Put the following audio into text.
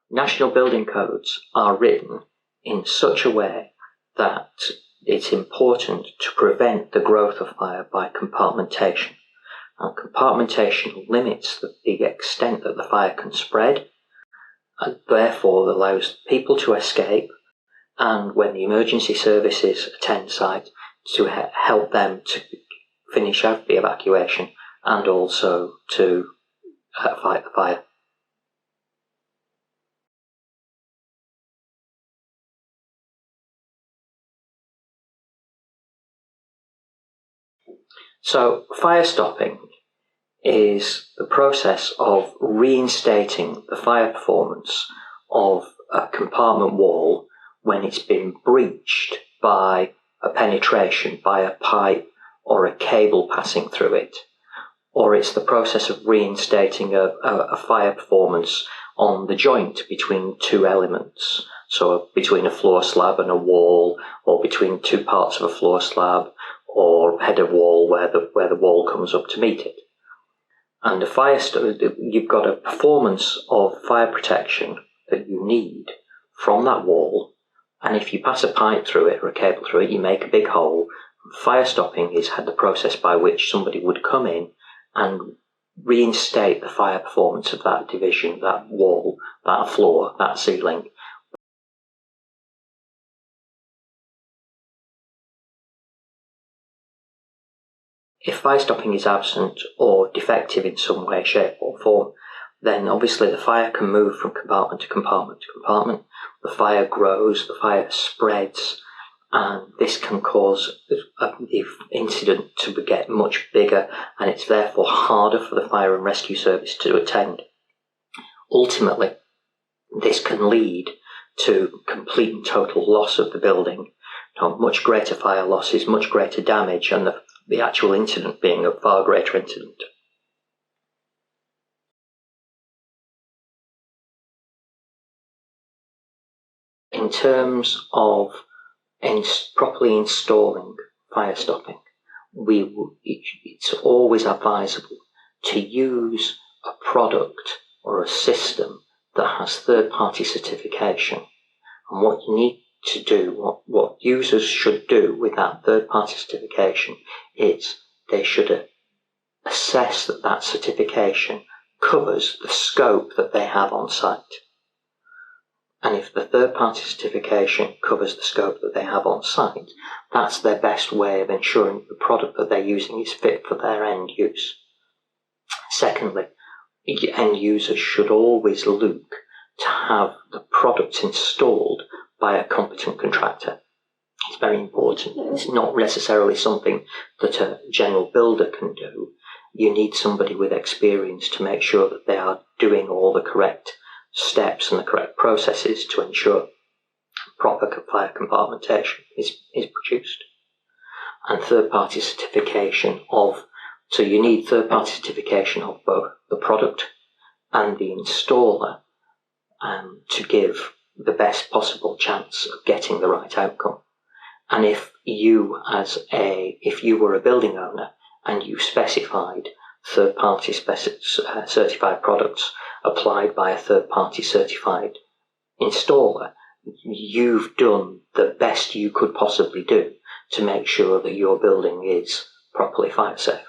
national building codes are written in such a way that it's important to prevent the growth of fire by compartmentation. And compartmentation limits the extent that the fire can spread, and therefore allows people to escape, and when the emergency services attend site, to help them to finish out the evacuation and also to fight the fire. So fire stopping is the process of reinstating the fire performance of a compartment wall when it's been breached by a penetration, by a pipe or a cable passing through it. Or it's the process of reinstating a fire performance on the joint between two elements. So between a floor slab and a wall, or between two parts of a floor slab, or head of wall where the wall comes up to meet it. And you've got a performance of fire protection that you need from that wall, and if you pass a pipe through it or a cable through it, you make a big hole. Fire stopping is the process by which somebody would come in and reinstate the fire performance of that division, that wall, that floor, that ceiling. If fire stopping is absent or defective in some way, shape or form, then obviously the fire can move from compartment to compartment to compartment. The fire grows, the fire spreads, and this can cause the incident to get much bigger, and it's therefore harder for the fire and rescue service to attend. Ultimately, this can lead to complete and total loss of the building, much greater fire losses, much greater damage, and the actual incident being a far greater incident. In terms of properly installing fire stopping, it's always advisable to use a product or a system that has third-party certification. And what you need to do, what users should do with that third-party certification, is they should assess that certification covers the scope that they have on site. And if the third-party certification covers the scope that they have on site, that's their best way of ensuring the product that they're using is fit for their end use. Secondly, end users should always look to have the products installed by a competent contractor. It's very important. It's not necessarily something that a general builder can do. You need somebody with experience to make sure that they are doing all the correct steps and the correct processes to ensure proper fire compartmentation is produced. And third-party certification so you need third-party certification of both the product and the installer to give the best possible chance of getting the right outcome. And if you were a building owner and you specified third-party certified products applied by a third-party certified installer, you've done the best you could possibly do to make sure that your building is properly fire safe.